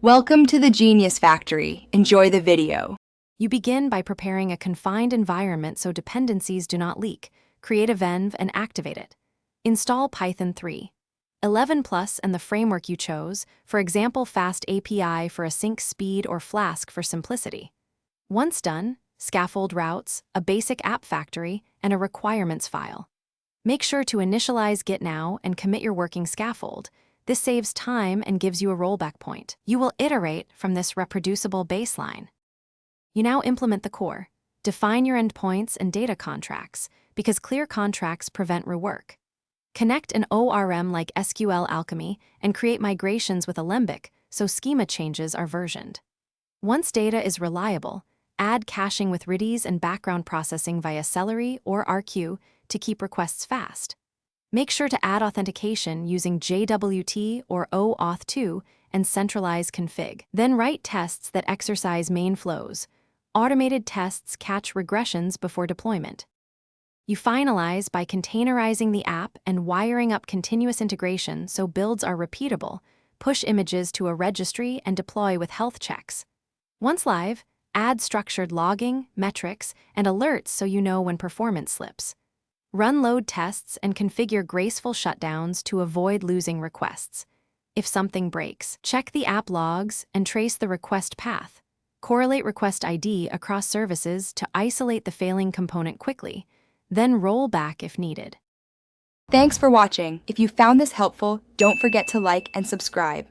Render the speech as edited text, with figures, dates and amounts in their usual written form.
Welcome to the Genius Factory. Enjoy the video. You begin by preparing a confined environment so dependencies do not leak. Create a venv and activate it. Install Python 3. 11 Plus and the framework you chose, for example Fast API for async speed or Flask for simplicity. Once done, scaffold routes, a basic app factory, and a requirements file. Make sure to initialize Git now and commit your working scaffold. This saves time and gives you a rollback point. You will iterate from this reproducible baseline. You now implement the core. Define your endpoints and data contracts, because clear contracts prevent rework. Connect an ORM like SQL Alchemy and create migrations with Alembic so schema changes are versioned. Once data is reliable, add caching with Redis and background processing via Celery or RQ to keep requests fast. Make sure to add authentication using JWT or OAuth2 and centralize config. Then write tests that exercise main flows. Automated tests catch regressions before deployment. You finalize by containerizing the app and wiring up continuous integration so builds are repeatable. Push images to a registry and deploy with health checks. Once live, add structured logging, metrics, and alerts so you know when performance slips. Run load tests and configure graceful shutdowns to avoid losing requests. If something breaks, check the app logs and trace the request path. Correlate request ID across services to isolate the failing component quickly, then roll back if needed. Thanks for watching. If you found this helpful, don't forget to like and subscribe.